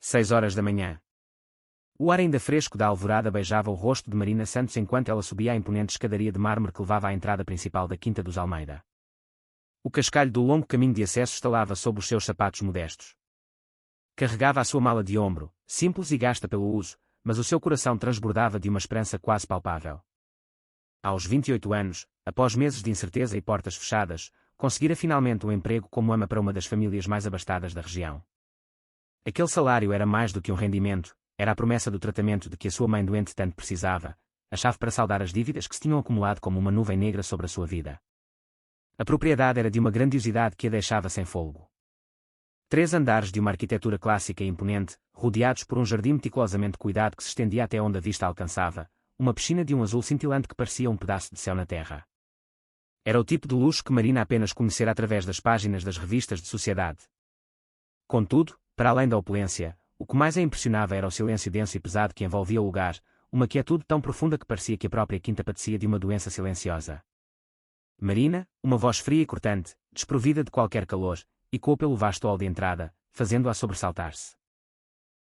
6 horas da manhã. O ar ainda fresco da alvorada beijava o rosto de Marina Santos enquanto ela subia a imponente escadaria de mármore que levava à entrada principal da Quinta dos Almeida. O cascalho do longo caminho de acesso estalava sob os seus sapatos modestos. Carregava a sua mala de ombro, simples e gasta pelo uso, mas o seu coração transbordava de uma esperança quase palpável. Aos 28 anos, após meses de incerteza e portas fechadas, conseguira finalmente um emprego como ama para uma das famílias mais abastadas da região. Aquele salário era mais do que um rendimento, era a promessa do tratamento de que a sua mãe doente tanto precisava, a chave para saldar as dívidas que se tinham acumulado como uma nuvem negra sobre a sua vida. A propriedade era de uma grandiosidade que a deixava sem fôlego. 3 andares de uma arquitetura clássica e imponente, rodeados por um jardim meticulosamente cuidado que se estendia até onde a vista alcançava, uma piscina de um azul cintilante que parecia um pedaço de céu na terra. Era o tipo de luxo que Marina apenas conhecera através das páginas das revistas de sociedade. Contudo, para além da opulência, o que mais a impressionava era o silêncio denso e pesado que envolvia o lugar, uma quietude tão profunda que parecia que a própria quinta padecia de uma doença silenciosa. Marina, uma voz fria e cortante, desprovida de qualquer calor, ecoou pelo vasto hall de entrada, fazendo-a sobressaltar-se.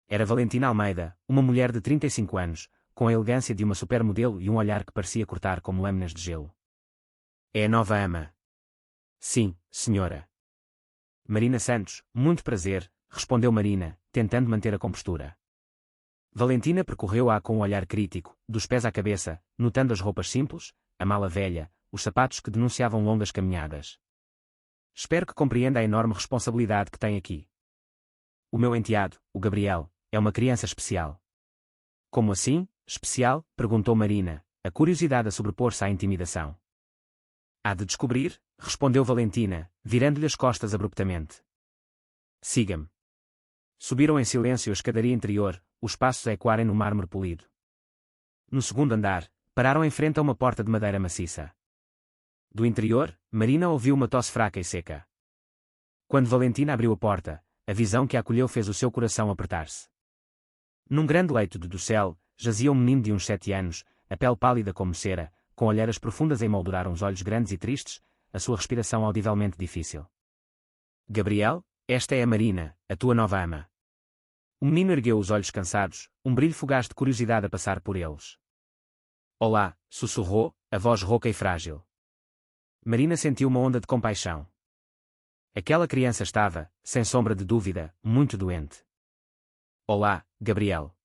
Era Valentina Almeida, uma mulher de 35 anos, com a elegância de uma supermodelo e um olhar que parecia cortar como lâminas de gelo. É a nova ama. Sim, senhora. Marina Santos, muito prazer, respondeu Marina, tentando manter a compostura. Valentina percorreu-a com um olhar crítico, dos pés à cabeça, notando as roupas simples, a mala velha, os sapatos que denunciavam longas caminhadas. Espero que compreenda a enorme responsabilidade que tem aqui. O meu enteado, o Gabriel, é uma criança especial. Como assim, especial? Perguntou Marina, a curiosidade a sobrepor-se à intimidação. Há de descobrir, respondeu Valentina, virando-lhe as costas abruptamente. Siga-me. Subiram em silêncio a escadaria interior, os passos a ecoarem no mármore polido. No segundo andar, pararam em frente a uma porta de madeira maciça. Do interior, Marina ouviu uma tosse fraca e seca. Quando Valentina abriu a porta, a visão que a acolheu fez o seu coração apertar-se. Num grande leito de dossel, jazia um menino de uns 7 anos, a pele pálida como cera, com olheiras profundas a emoldurar uns olhos grandes e tristes, a sua respiração audivelmente difícil. Gabriel, esta é a Marina, a tua nova ama. O menino ergueu os olhos cansados, um brilho fugaz de curiosidade a passar por eles. Olá, sussurrou, a voz rouca e frágil. Marina sentiu uma onda de compaixão. Aquela criança estava, sem sombra de dúvida, muito doente. Olá, Gabriel.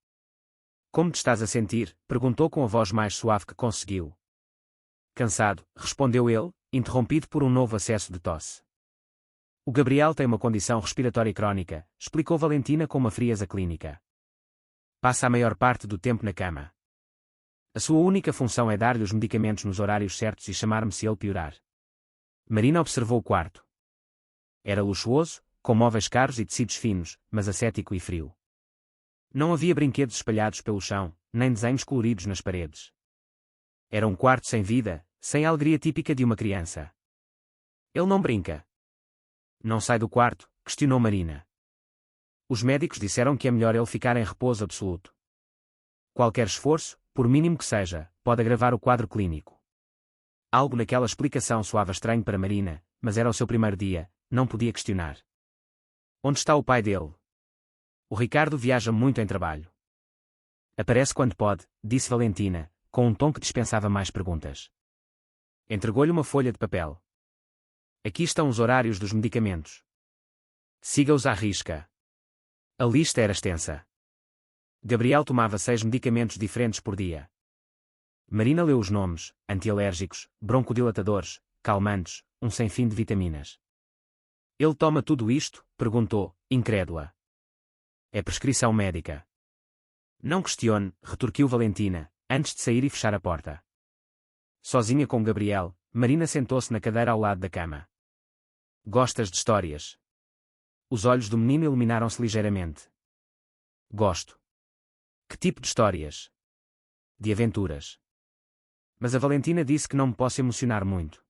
Como te estás a sentir? Perguntou com a voz mais suave que conseguiu. Cansado, respondeu ele, interrompido por um novo acesso de tosse. O Gabriel tem uma condição respiratória crónica, explicou Valentina com uma frieza clínica. Passa a maior parte do tempo na cama. A sua única função é dar-lhe os medicamentos nos horários certos e chamar-me se ele piorar. Marina observou o quarto. Era luxuoso, com móveis caros e tecidos finos, mas ascético e frio. Não havia brinquedos espalhados pelo chão, nem desenhos coloridos nas paredes. Era um quarto sem vida, sem a alegria típica de uma criança. Ele não brinca. Não sai do quarto? Questionou Marina. Os médicos disseram que é melhor ele ficar em repouso absoluto. Qualquer esforço, por mínimo que seja, pode agravar o quadro clínico. Algo naquela explicação soava estranho para Marina, mas era o seu primeiro dia, não podia questionar. Onde está o pai dele? O Ricardo viaja muito em trabalho. Aparece quando pode, disse Valentina, com um tom que dispensava mais perguntas. Entregou-lhe uma folha de papel. Aqui estão os horários dos medicamentos. Siga-os à risca. A lista era extensa. Gabriel tomava 6 medicamentos diferentes por dia. Marina leu os nomes: antialérgicos, broncodilatadores, calmantes, um sem fim de vitaminas. Ele toma tudo isto? Perguntou, incrédula. É prescrição médica. Não questione, retorquiu Valentina, antes de sair e fechar a porta. Sozinha com Gabriel, Marina sentou-se na cadeira ao lado da cama. Gostas de histórias? Os olhos do menino iluminaram-se ligeiramente. Gosto. Que tipo de histórias? De aventuras. Mas a Valentina disse que não me posso emocionar muito.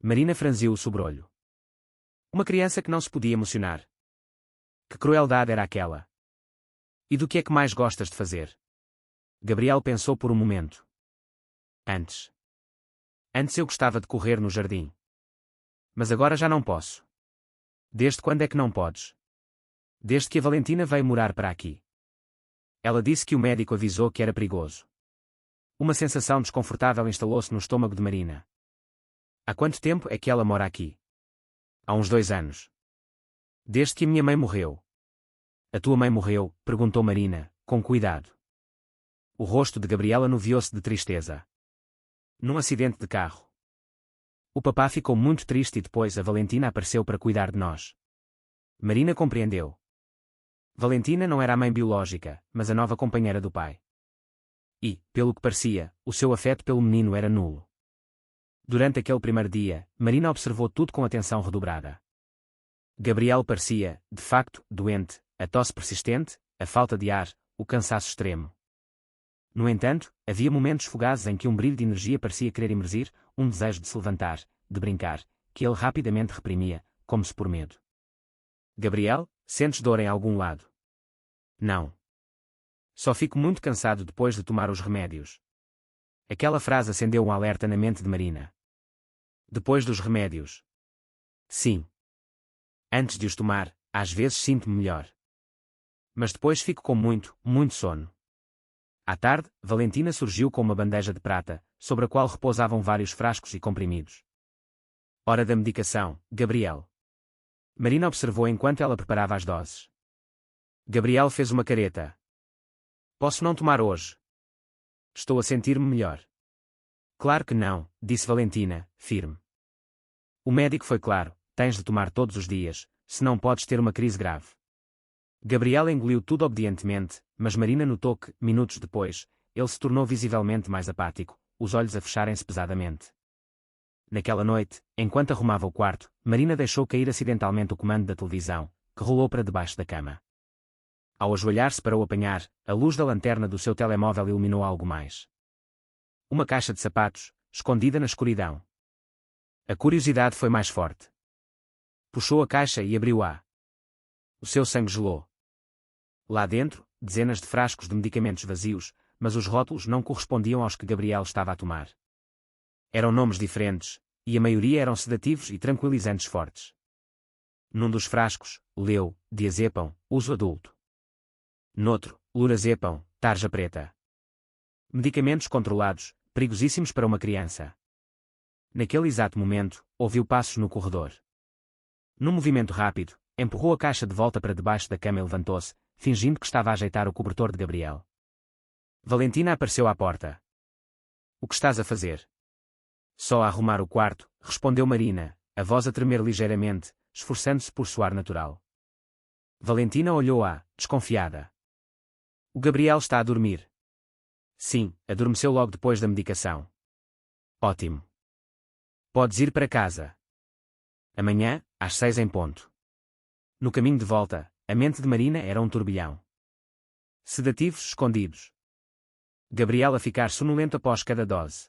Marina franziu o sobrolho. Uma criança que não se podia emocionar. Que crueldade era aquela? E do que é que mais gostas de fazer? Gabriel pensou por um momento. Antes eu gostava de correr no jardim. Mas agora já não posso. Desde quando é que não podes? Desde que a Valentina veio morar para aqui. Ela disse que o médico avisou que era perigoso. Uma sensação desconfortável instalou-se no estômago de Marina. Há quanto tempo é que ela mora aqui? Há uns 2 anos. Desde que a minha mãe morreu. A tua mãe morreu? Perguntou Marina, com cuidado. O rosto de Gabriel anuviou-se de tristeza. Num acidente de carro. O papá ficou muito triste e depois a Valentina apareceu para cuidar de nós. Marina compreendeu. Valentina não era a mãe biológica, mas a nova companheira do pai. E, pelo que parecia, o seu afeto pelo menino era nulo. Durante aquele primeiro dia, Marina observou tudo com atenção redobrada. Gabriel parecia, de facto, doente, a tosse persistente, a falta de ar, o cansaço extremo. No entanto, havia momentos fugazes em que um brilho de energia parecia querer emergir, um desejo de se levantar, de brincar, que ele rapidamente reprimia, como se por medo. Gabriel, sentes dor em algum lado? Não. Só fico muito cansado depois de tomar os remédios. Aquela frase acendeu um alerta na mente de Marina. Depois dos remédios? Sim. Antes de os tomar, às vezes sinto-me melhor. Mas depois fico com muito, muito sono. À tarde, Valentina surgiu com uma bandeja de prata, sobre a qual repousavam vários frascos e comprimidos. Hora da medicação, Gabriel. Marina observou enquanto ela preparava as doses. Gabriel fez uma careta. Posso não tomar hoje? Estou a sentir-me melhor. Claro que não, disse Valentina, firme. O médico foi claro, tens de tomar todos os dias, senão podes ter uma crise grave. Gabriel engoliu tudo obedientemente, mas Marina notou que, minutos depois, ele se tornou visivelmente mais apático, os olhos a fecharem-se pesadamente. Naquela noite, enquanto arrumava o quarto, Marina deixou cair acidentalmente o comando da televisão, que rolou para debaixo da cama. Ao ajoelhar-se para o apanhar, a luz da lanterna do seu telemóvel iluminou algo mais. Uma caixa de sapatos, escondida na escuridão. A curiosidade foi mais forte. Puxou a caixa e abriu-a. O seu sangue gelou. Lá dentro, dezenas de frascos de medicamentos vazios, mas os rótulos não correspondiam aos que Gabriel estava a tomar. Eram nomes diferentes, e a maioria eram sedativos e tranquilizantes fortes. Num dos frascos, leu, diazepam, uso adulto. Noutro, lorazepam, tarja preta. Medicamentos controlados, perigosíssimos para uma criança. Naquele exato momento, ouviu passos no corredor. Num movimento rápido, empurrou a caixa de volta para debaixo da cama e levantou-se, fingindo que estava a ajeitar o cobertor de Gabriel. Valentina apareceu à porta. O que estás a fazer? Só a arrumar o quarto, respondeu Marina, a voz a tremer ligeiramente, esforçando-se por soar natural. Valentina olhou-a, desconfiada. O Gabriel está a dormir. Sim, adormeceu logo depois da medicação. Ótimo. Podes ir para casa. Amanhã, às 6 em ponto. No caminho de volta, a mente de Marina era um turbilhão. Sedativos escondidos. Gabriel a ficar sonolento após cada dose.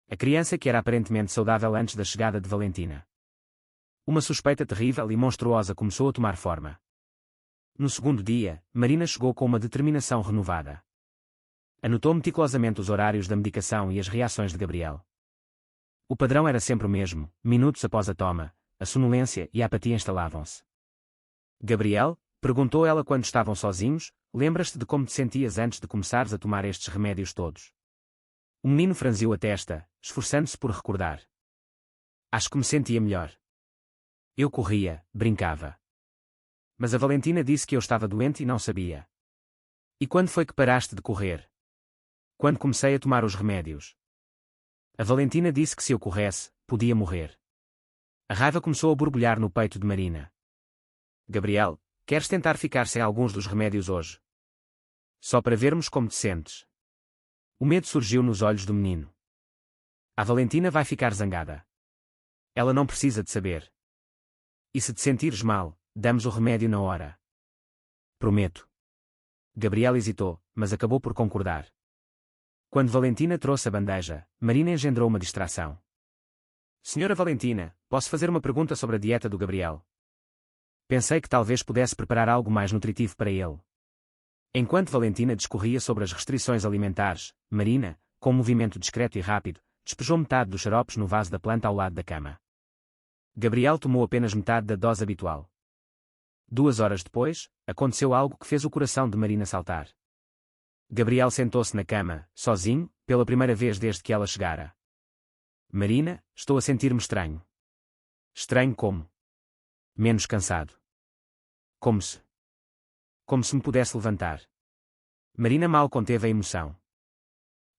A criança que era aparentemente saudável antes da chegada de Valentina. Uma suspeita terrível e monstruosa começou a tomar forma. No segundo dia, Marina chegou com uma determinação renovada. Anotou meticulosamente os horários da medicação e as reações de Gabriel. O padrão era sempre o mesmo, minutos após a toma, a sonolência e a apatia instalavam-se. Gabriel, perguntou ela quando estavam sozinhos, lembras-te de como te sentias antes de começares a tomar estes remédios todos? O menino franziu a testa, esforçando-se por recordar. Acho que me sentia melhor. Eu corria, brincava. Mas a Valentina disse que eu estava doente e não sabia. E quando foi que paraste de correr? Quando comecei a tomar os remédios. A Valentina disse que se eu corresse, podia morrer. A raiva começou a borbulhar no peito de Marina. Gabriel, queres tentar ficar sem alguns dos remédios hoje? Só para vermos como te sentes. O medo surgiu nos olhos do menino. A Valentina vai ficar zangada. Ela não precisa de saber. E se te sentires mal, damos o remédio na hora. Prometo. Gabriel hesitou, mas acabou por concordar. Quando Valentina trouxe a bandeja, Marina engendrou uma distração. Senhora Valentina, posso fazer uma pergunta sobre a dieta do Gabriel? Pensei que talvez pudesse preparar algo mais nutritivo para ele. Enquanto Valentina discorria sobre as restrições alimentares, Marina, com um movimento discreto e rápido, despejou metade dos xaropes no vaso da planta ao lado da cama. Gabriel tomou apenas metade da dose habitual. 2 horas depois, aconteceu algo que fez o coração de Marina saltar. Gabriel sentou-se na cama, sozinho, pela primeira vez desde que ela chegara. Marina, estou a sentir-me estranho. Estranho como? Menos cansado. Como se me pudesse levantar. Marina mal conteve a emoção.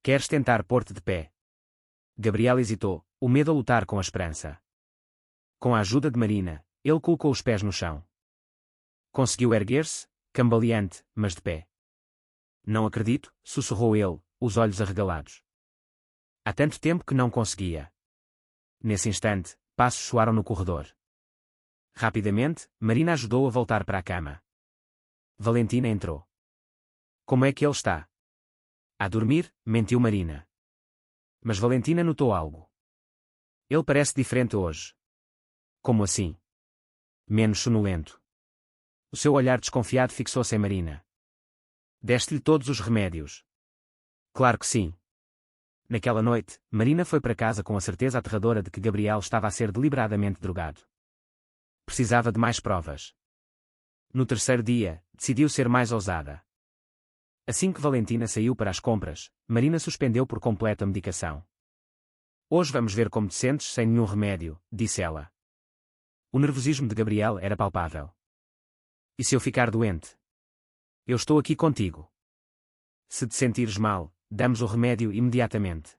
Queres tentar pôr-te de pé? Gabriel hesitou, o medo a lutar com a esperança. Com a ajuda de Marina, ele colocou os pés no chão. Conseguiu erguer-se, cambaleante, mas de pé. Não acredito, sussurrou ele, os olhos arregalados. Há tanto tempo que não conseguia. Nesse instante, passos soaram no corredor. Rapidamente, Marina ajudou a voltar para a cama. Valentina entrou. Como é que ele está? A dormir, mentiu Marina. Mas Valentina notou algo. Ele parece diferente hoje. Como assim? Menos sonolento. O seu olhar desconfiado fixou-se em Marina. Deste-lhe todos os remédios. Claro que sim. Naquela noite, Marina foi para casa com a certeza aterradora de que Gabriel estava a ser deliberadamente drogado. Precisava de mais provas. No terceiro dia, decidiu ser mais ousada. Assim que Valentina saiu para as compras, Marina suspendeu por completo a medicação. Hoje vamos ver como te sentes sem nenhum remédio, disse ela. O nervosismo de Gabriel era palpável. E se eu ficar doente? Eu estou aqui contigo. Se te sentires mal, damos o remédio imediatamente.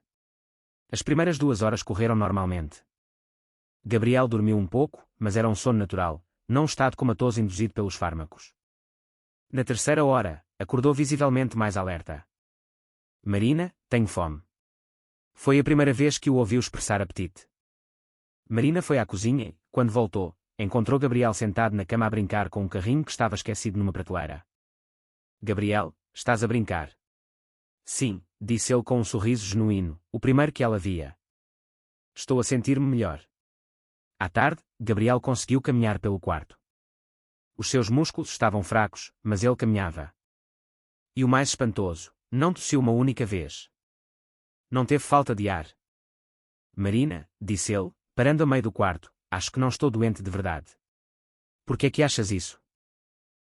As primeiras 2 horas correram normalmente. Gabriel dormiu um pouco, mas era um sono natural, não um estado comatoso induzido pelos fármacos. Na terceira hora, acordou visivelmente mais alerta. Marina, tenho fome. Foi a primeira vez que o ouviu expressar apetite. Marina foi à cozinha e, quando voltou, encontrou Gabriel sentado na cama a brincar com um carrinho que estava esquecido numa prateleira. Gabriel, estás a brincar? Sim, disse ele com um sorriso genuíno, o primeiro que ela via. Estou a sentir-me melhor. À tarde, Gabriel conseguiu caminhar pelo quarto. Os seus músculos estavam fracos, mas ele caminhava. E o mais espantoso, não tossiu uma única vez. Não teve falta de ar. Marina, disse ele, parando a meio do quarto, acho que não estou doente de verdade. Por que é que achas isso?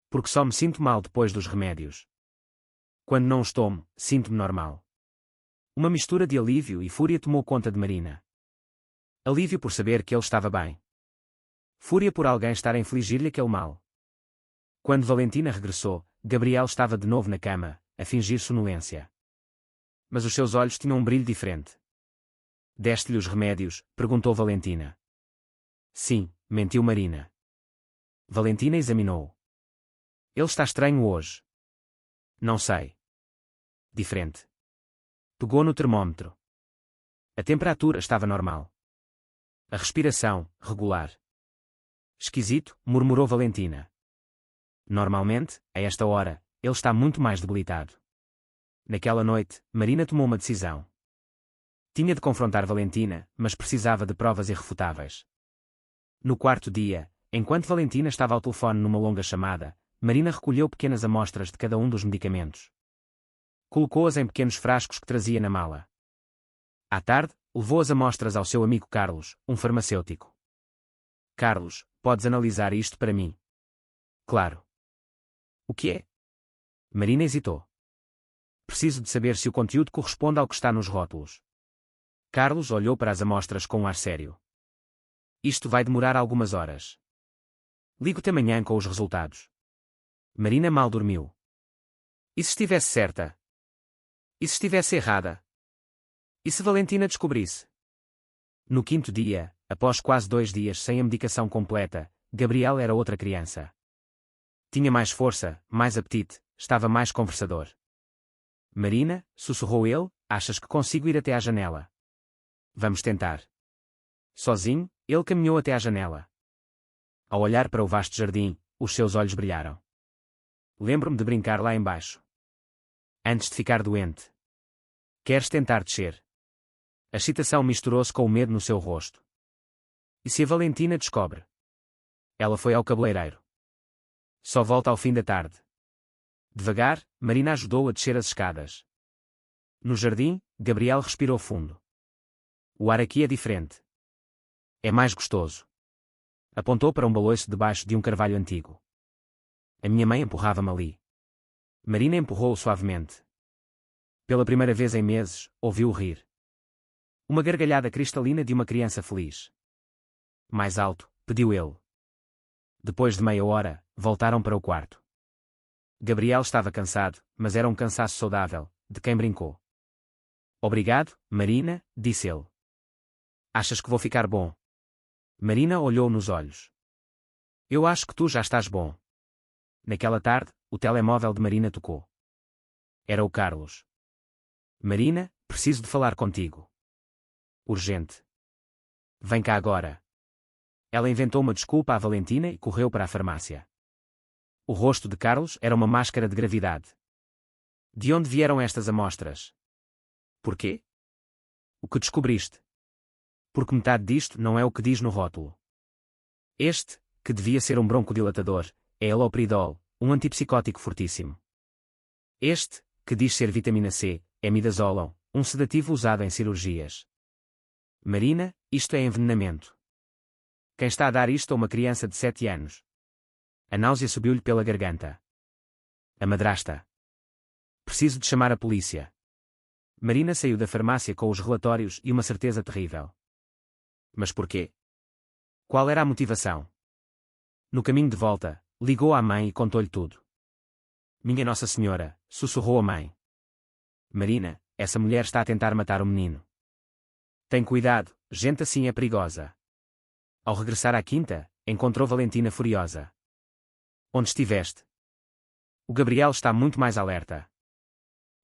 Porque só me sinto mal depois dos remédios. Quando não os tomo, sinto-me normal. Uma mistura de alívio e fúria tomou conta de Marina. Alívio por saber que ele estava bem. Fúria por alguém estar a infligir-lhe aquele mal. Quando Valentina regressou, Gabriel estava de novo na cama, a fingir sonolência. Mas os seus olhos tinham um brilho diferente. Deste-lhe os remédios? Perguntou Valentina. Sim, mentiu Marina. Valentina examinou. Ele está estranho hoje. Não sei. Diferente. Pegou no termômetro. A temperatura estava normal. A respiração, regular. Esquisito, murmurou Valentina. Normalmente, a esta hora, ele está muito mais debilitado. Naquela noite, Marina tomou uma decisão. Tinha de confrontar Valentina, mas precisava de provas irrefutáveis. No quarto dia, enquanto Valentina estava ao telefone numa longa chamada, Marina recolheu pequenas amostras de cada um dos medicamentos. Colocou-as em pequenos frascos que trazia na mala. À tarde, levou as amostras ao seu amigo Carlos, um farmacêutico. Carlos, podes analisar isto para mim? Claro. O que é? Marina hesitou. Preciso de saber se o conteúdo corresponde ao que está nos rótulos. Carlos olhou para as amostras com um ar sério. Isto vai demorar algumas horas. Ligo-te amanhã com os resultados. Marina mal dormiu. E se estivesse certa? E se estivesse errada? E se Valentina descobrisse? No quinto dia, após quase 2 dias sem a medicação completa, Gabriel era outra criança. Tinha mais força, mais apetite, estava mais conversador. Marina, sussurrou ele, achas que consigo ir até à janela? Vamos tentar. Sozinho, ele caminhou até à janela. Ao olhar para o vasto jardim, os seus olhos brilharam. Lembro-me de brincar lá embaixo. Antes de ficar doente. Queres tentar descer? A excitação misturou-se com o medo no seu rosto. E se a Valentina descobre? Ela foi ao cabeleireiro. Só volta ao fim da tarde. Devagar, Marina ajudou a descer as escadas. No jardim, Gabriel respirou fundo. O ar aqui é diferente. É mais gostoso. Apontou para um baloiço debaixo de um carvalho antigo. A minha mãe empurrava-me ali. Marina empurrou-o suavemente. Pela primeira vez em meses, ouviu-o rir. Uma gargalhada cristalina de uma criança feliz. Mais alto, pediu ele. Depois de meia hora, voltaram para o quarto. Gabriel estava cansado, mas era um cansaço saudável, de quem brincou. Obrigado, Marina, disse ele. Achas que vou ficar bom? Marina olhou nos olhos. Eu acho que tu já estás bom. Naquela tarde, o telemóvel de Marina tocou. Era o Carlos. Marina, preciso de falar contigo. Urgente. Vem cá agora. Ela inventou uma desculpa à Valentina e correu para a farmácia. O rosto de Carlos era uma máscara de gravidade. De onde vieram estas amostras? Porquê? O que descobriste? Porque metade disto não é o que diz no rótulo. Este, que devia ser um broncodilatador, é elopridol, um antipsicótico fortíssimo. Este, que diz ser vitamina C, é midazolam, um sedativo usado em cirurgias. Marina, isto é envenenamento. Quem está a dar isto a uma criança de 7 anos? A náusea subiu-lhe pela garganta. A madrasta. Preciso de chamar a polícia. Marina saiu da farmácia com os relatórios e uma certeza terrível. Mas porquê? Qual era a motivação? No caminho de volta, ligou à mãe e contou-lhe tudo. Minha Nossa Senhora, sussurrou a mãe. Marina, essa mulher está a tentar matar o menino. Tem cuidado, gente assim é perigosa. Ao regressar à quinta, encontrou Valentina furiosa. Onde estiveste? O Gabriel está muito mais alerta.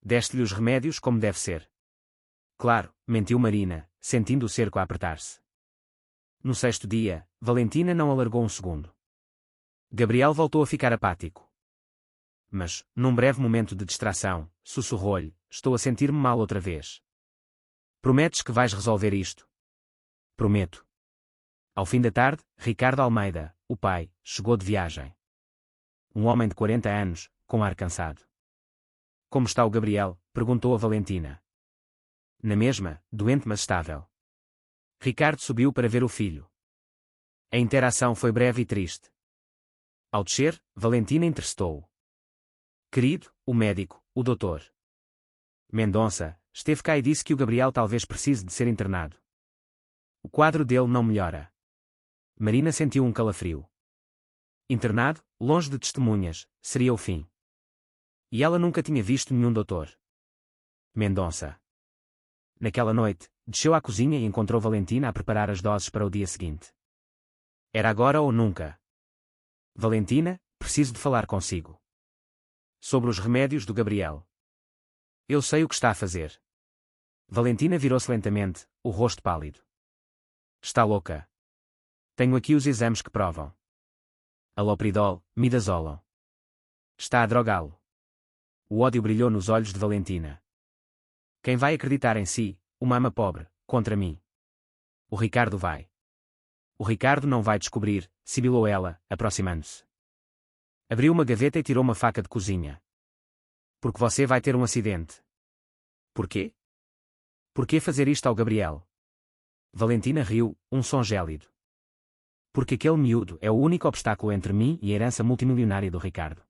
Deste-lhe os remédios como deve ser. Claro, mentiu Marina, sentindo o cerco a apertar-se. No 6º dia, Valentina não alargou um segundo. Gabriel voltou a ficar apático. Mas, num breve momento de distração, sussurrou-lhe, estou a sentir-me mal outra vez. Prometes que vais resolver isto? Prometo. Ao fim da tarde, Ricardo Almeida, o pai, chegou de viagem. Um homem de 40 anos, com ar cansado. Como está o Gabriel? Perguntou a Valentina. Na mesma, doente mas estável. Ricardo subiu para ver o filho. A interação foi breve e triste. Ao descer, Valentina interessou-o. Querido, o médico, o doutor Mendonça, esteve cá e disse que o Gabriel talvez precise de ser internado. O quadro dele não melhora. Marina sentiu um calafrio. Internado, longe de testemunhas, seria o fim. E ela nunca tinha visto nenhum doutor Mendonça. Naquela noite, desceu à cozinha e encontrou Valentina a preparar as doses para o dia seguinte. Era agora ou nunca. Valentina, preciso de falar consigo. Sobre os remédios do Gabriel. Eu sei o que está a fazer. Valentina virou-se lentamente, o rosto pálido. Está louca. Tenho aqui os exames que provam. Alopridol, midazolam. Está a drogá-lo. O ódio brilhou nos olhos de Valentina. Quem vai acreditar em si, uma ama pobre, contra mim? O Ricardo vai. O Ricardo não vai descobrir, sibilou ela, aproximando-se. Abriu uma gaveta e tirou uma faca de cozinha. Porque você vai ter um acidente. Porquê? Porquê fazer isto ao Gabriel? Valentina riu, um som gélido. Porque aquele miúdo é o único obstáculo entre mim e a herança multimilionária do Ricardo.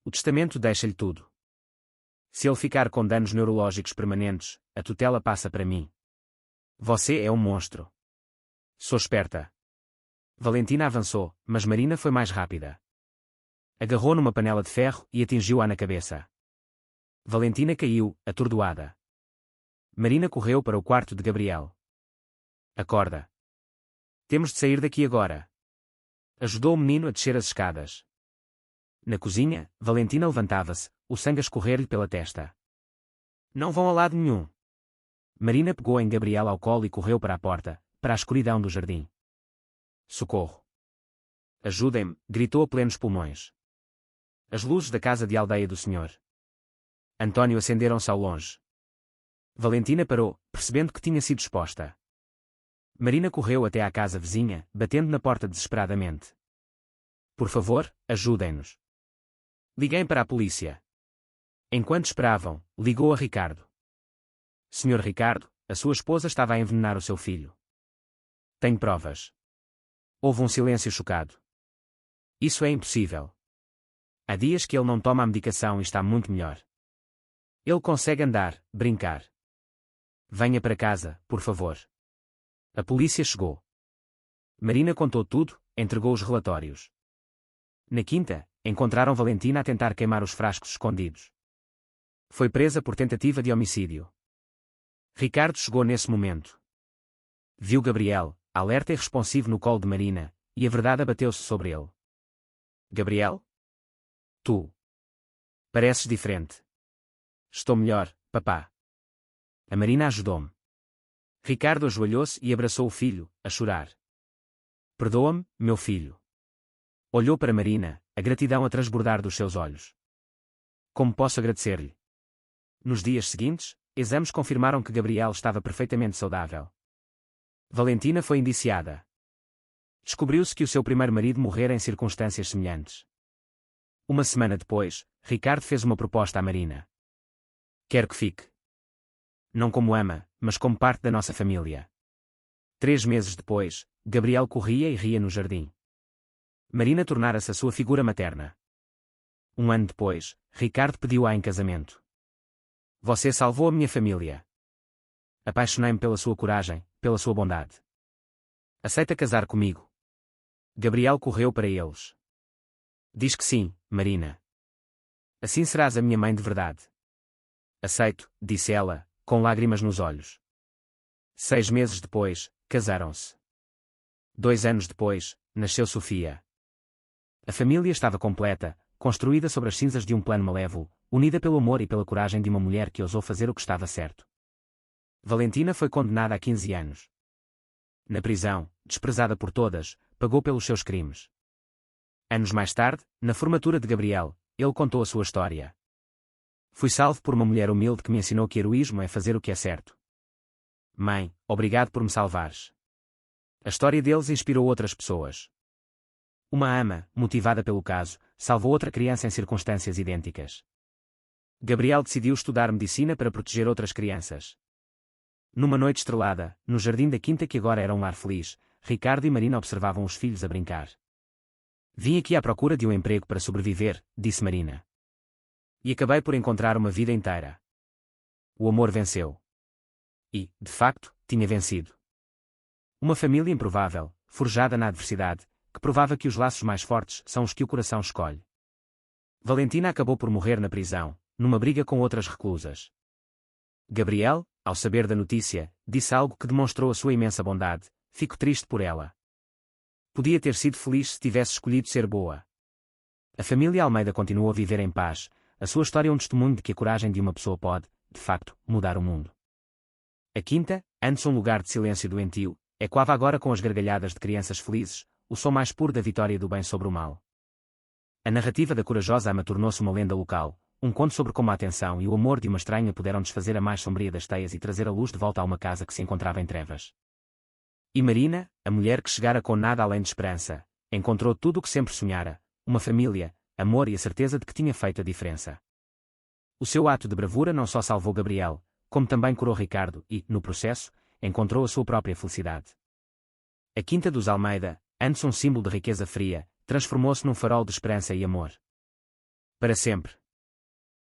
O testamento deixa-lhe tudo. Se ele ficar com danos neurológicos permanentes, a tutela passa para mim. Você é um monstro. Sou esperta. Valentina avançou, mas Marina foi mais rápida. Agarrou numa panela de ferro e atingiu-a na cabeça. Valentina caiu, atordoada. Marina correu para o quarto de Gabriel. Acorda. Temos de sair daqui agora. Ajudou o menino a descer as escadas. Na cozinha, Valentina levantava-se, o sangue a escorrer-lhe pela testa. Não vão a lado nenhum. Marina pegou em Gabriel ao colo e correu para a porta, para a escuridão do jardim. Socorro. Ajudem-me, gritou a plenos pulmões. As luzes da casa de aldeia do senhor Antônio acenderam-se ao longe. Valentina parou, percebendo que tinha sido exposta. Marina correu até à casa vizinha, batendo na porta desesperadamente. Por favor, ajudem-nos. Liguei para a polícia. Enquanto esperavam, ligou a Ricardo. Senhor Ricardo, a sua esposa estava a envenenar o seu filho. Tenho provas. Houve um silêncio chocado. Isso é impossível. Há dias que ele não toma a medicação e está muito melhor. Ele consegue andar, brincar. Venha para casa, por favor. A polícia chegou. Marina contou tudo, entregou os relatórios. Na quinta, encontraram Valentina a tentar queimar os frascos escondidos. Foi presa por tentativa de homicídio. Ricardo chegou nesse momento. Viu Gabriel, alerta e responsivo no colo de Marina, e a verdade abateu-se sobre ele. Gabriel? Tu. Pareces diferente. Estou melhor, papá. A Marina ajudou-me. Ricardo ajoelhou-se e abraçou o filho, a chorar. Perdoa-me, meu filho. Olhou para Marina, a gratidão a transbordar dos seus olhos. Como posso agradecer-lhe? Nos dias seguintes, exames confirmaram que Gabriel estava perfeitamente saudável. Valentina foi indiciada. Descobriu-se que o seu primeiro marido morrera em circunstâncias semelhantes. Uma semana depois, Ricardo fez uma proposta à Marina. Quero que fique. Não como ama, mas como parte da nossa família. 3 meses depois, Gabriel corria e ria no jardim. Marina tornara-se a sua figura materna. 1 ano depois, Ricardo pediu-a em casamento. Você salvou a minha família. Apaixonei-me pela sua coragem, pela sua bondade. Aceita casar comigo? Gabriel correu para eles. Diz que sim, Marina. Assim serás a minha mãe de verdade. Aceito, disse ela, com lágrimas nos olhos. 6 meses depois, casaram-se. 2 anos depois, nasceu Sofia. A família estava completa, construída sobre as cinzas de um plano malévolo, unida pelo amor e pela coragem de uma mulher que ousou fazer o que estava certo. Valentina foi condenada a 15 anos. Na prisão, desprezada por todas, pagou pelos seus crimes. Anos mais tarde, na formatura de Gabriel, ele contou a sua história. Fui salvo por uma mulher humilde que me ensinou que heroísmo é fazer o que é certo. Mãe, obrigado por me salvares. A história deles inspirou outras pessoas. Uma ama, motivada pelo caso, salvou outra criança em circunstâncias idênticas. Gabriel decidiu estudar medicina para proteger outras crianças. Numa noite estrelada, no jardim da quinta que agora era um lar feliz, Ricardo e Marina observavam os filhos a brincar. Vim aqui à procura de um emprego para sobreviver, disse Marina. E acabei por encontrar uma vida inteira. O amor venceu. E, de facto, tinha vencido. Uma família improvável, forjada na adversidade, que provava que os laços mais fortes são os que o coração escolhe. Valentina acabou por morrer na prisão, numa briga com outras reclusas. Gabriel, ao saber da notícia, disse algo que demonstrou a sua imensa bondade: fico triste por ela. Podia ter sido feliz se tivesse escolhido ser boa. A família Almeida continuou a viver em paz, a sua história é um testemunho de que a coragem de uma pessoa pode, de facto, mudar o mundo. A quinta, antes um lugar de silêncio doentio, ecoava agora com as gargalhadas de crianças felizes, o som mais puro da vitória do bem sobre o mal. A narrativa da corajosa ama tornou-se uma lenda local, um conto sobre como a atenção e o amor de uma estranha puderam desfazer a mais sombria das teias e trazer a luz de volta a uma casa que se encontrava em trevas. E Marina, a mulher que chegara com nada além de esperança, encontrou tudo o que sempre sonhara: uma família, amor e a certeza de que tinha feito a diferença. O seu ato de bravura não só salvou Gabriel, como também curou Ricardo e, no processo, encontrou a sua própria felicidade. A Quinta dos Almeida, antes um símbolo de riqueza fria, transformou-se num farol de esperança e amor. Para sempre.